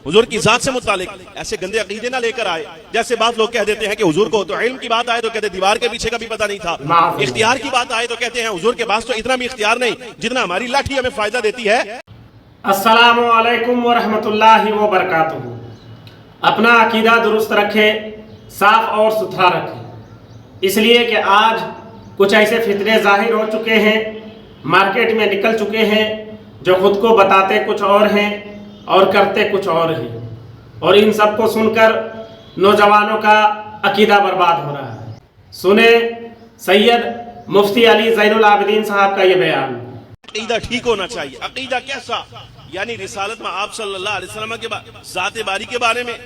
حضور کی ذات سے متعلق ایسے گندے عقیدے نہ لے کر آئے جیسے بعض لوگ کہہ دیتے ہیں کہ حضور کو تو علم کی بات آئے تو کہتے دیوار کے پیچھے کا بھی پتہ نہیں تھا، اختیار کی بات آئے تو کہتے ہیں حضور کے پاس تو اتنا بھی اختیار نہیں جتنا ہماری لاٹھی ہمیں فائدہ دیتی ہے۔ السلام علیکم ورحمۃ اللہ وبرکاتہ۔ اپنا عقیدہ درست رکھے، صاف اور ستھرا رکھے، اس لیے کہ آج کچھ ایسے فتنے ظاہر ہو چکے ہیں، مارکیٹ میں نکل چکے ہیں، جو خود کو بتاتے کچھ اور ہیں اور کرتے کچھ اور ہیں، اور ان سب کو سن کر نوجوانوں کا عقیدہ برباد ہو رہا ہے۔ سنیں سید مفتی علی زین العابدین صاحب کا یہ بیان۔ عقیدہ ٹھیک ہونا چاہیے۔ عقیدہ کیسا؟ یعنی رسالت میں آپ صلی اللہ علیہ وسلم کے ذات باری کے بارے میں،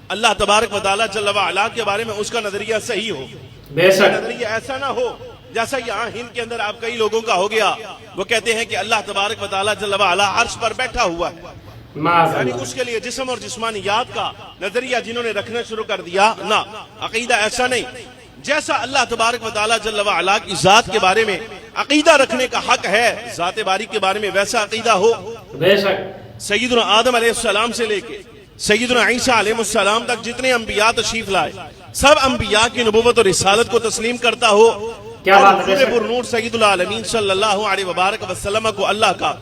اللہ تبارک و تعالیٰ جل وعلا کے بارے میں اس کا نظریہ صحیح ہو۔ بے شک نظریہ ایسا نہ ہو جیسا یہاں ہند کے اندر آپ کئی لوگوں کا ہو گیا، وہ کہتے ہیں کہ اللہ تبارک و تعالیٰ جل وعلا عرش پر بیٹھا ہوا ہے، یعنی اس کے لیے جسم اور جسمانیات کا نظریہ جنہوں نے رکھنا شروع کر دیا۔ نہ، عقیدہ ایسا نہیں۔ جیسا اللہ تبارک و تعالیٰ جل وعلا کی ذات کے بارے میں عقیدہ رکھنے کا حق ہے، ذات باری کے بارے میں ویسا عقیدہ ہو۔ بے شک سیدنا آدم علیہ السلام سے لے کے سیدنا عیسیٰ علیہ السلام تک جتنے انبیاء تشریف لائے، سب انبیاء کی نبوت اور رسالت کو تسلیم کرتا ہو، کیا بات ہے۔ حضور پر نور سید العالمین صلی اللہ علیہ وبارک وسلم کو اللہ کا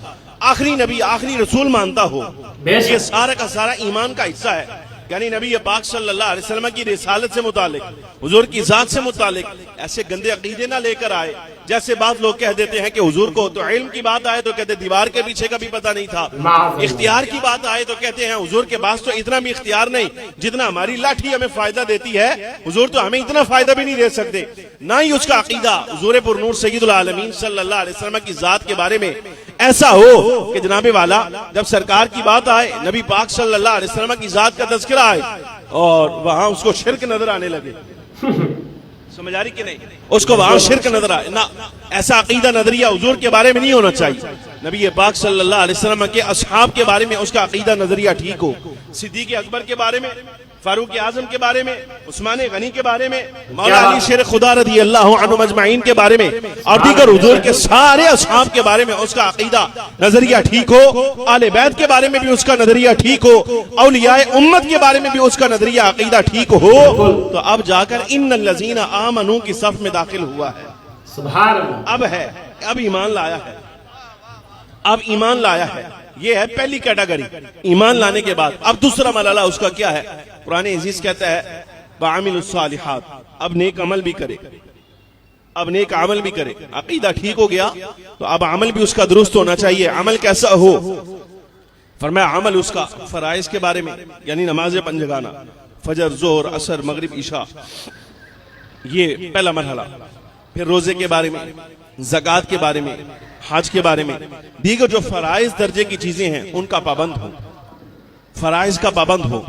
آخری نبی، آخری رسول مانتا ہو۔ یہ سارا کا سارا ایمان کا حصہ ہے۔ یعنی نبی پاک صلی اللہ علیہ وسلم کی رسالت سے متعلق، حضور کی ذات سے متعلق ایسے گندے عقیدے نہ لے کر آئے جیسے بعض لوگ کہہ دیتے ہیں کہ حضور کو تو علم کی بات آئے تو کہتے دیوار کے پیچھے کا بھی پتہ نہیں تھا، اختیار کی بات آئے تو کہتے ہیں حضور کے پاس تو اتنا بھی اختیار نہیں جتنا ہماری لاٹھی ہمیں فائدہ دیتی ہے، حضور تو ہمیں اتنا فائدہ بھی نہیں دے سکتے۔ نہ ہی اس کا عقیدہ حضور پر نور سید العالمین صلی اللہ علیہ وسلم کی ذات کے بارے میں ایسا ہو کہ جناب والا جب سرکار کی بات آئے، نبی پاک صلی اللہ علیہ وسلم کی ذات کا تذکرہ آئے اور وہاں اس کو شرک نظر آنے لگے۔ سمجھ آ رہی کہ نہیں؟ اس کو وہاں شرک نظر آئے۔ نہ، ایسا عقیدہ نظریہ حضور کے بارے میں نہیں ہونا چاہیے۔ نبی پاک صلی اللہ علیہ وسلم کے اصحاب کے بارے میں اس کا عقیدہ نظریہ ٹھیک ہو، صدیق اکبر کے بارے میں، فاروق اعظم کے بارے میں، عثمان غنی کے بارے میں، مولا علی شیر خدا رضی اللہ عنہ مجمعین کے بارے میں، اور دیگر حضور کے سارے اصحاب کے بارے میں اس کا عقیدہ نظریہ ٹھیک ہو، آل بیت کے بارے میں بھی اس کا نظریہ ٹھیک ہو، اولیاء امت کے بارے میں بھی اس کا نظریہ عقیدہ ٹھیک ہو، تو اب جا کر ان الذین آمنوا کی صف میں داخل ہوا ہے۔ سبحان اللہ۔ اب ایمان لایا ہے، اب ایمان لایا ہے۔ یہ ہے پہلی کیٹیگری ایمان لانے کے بعد۔ اب دوسرا مرحلہ اس کا کیا ہے؟ قرآن عزیز کہتا ہے وَعَمِلُوا الصَّالِحَاتِ، اب نیک عمل بھی کرے، اب نیک عمل بھی کرے۔ عقیدہ ٹھیک ہو گیا تو اب عمل بھی اس کا درست ہونا چاہیے۔ عمل کیسا ہو؟ فرمایا عمل اس کا فرائض کے بارے میں، یعنی نماز پنجگانہ، فجر، ظہر، عصر، مغرب، عشاء، یہ پہلا مرحلہ۔ پھر روزے کے بارے میں، زکوٰۃ کے بارے میں، حج کے بارے میں، دیگر جو فرائض درجے کی چیزیں ہیں ان کا پابند ہو، فرائض کا پابند ہو۔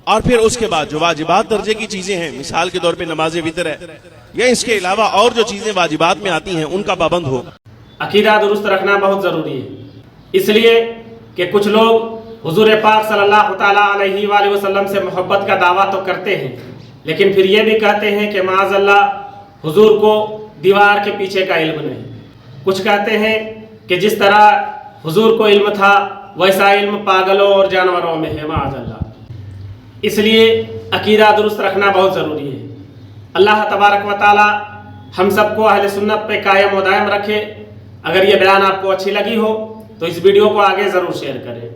اور پھر اس کے بعد جو واجبات درجے کی چیزیں ہیں، مثال کے طور پہ نماز وتر ہے، یا اس کے علاوہ اور جو چیزیں واجبات میں آتی ہیں ان کا پابند ہو۔ عقیدہ درست رکھنا بہت ضروری ہے، اس لیے کہ کچھ لوگ حضور پاک صلی اللہ تعالیٰ علیہ وآلہ وسلم سے محبت کا دعویٰ تو کرتے ہیں، لیکن پھر یہ بھی کہتے ہیں کہ معاذ اللہ حضور کو دیوار کے پیچھے کا علم نہیں۔ کچھ کہتے ہیں کہ جس طرح حضور کو علم تھا ویسا علم پاگلوں اور جانوروں میں ہے، معاذ اللہ۔ اس لیے عقیدہ درست رکھنا بہت ضروری ہے۔ اللہ تبارک و تعالی ہم سب کو اہل سنت پہ قائم و دائم رکھے۔ اگر یہ بیان آپ کو اچھی لگی ہو تو اس ویڈیو کو آگے ضرور شیئر کریں۔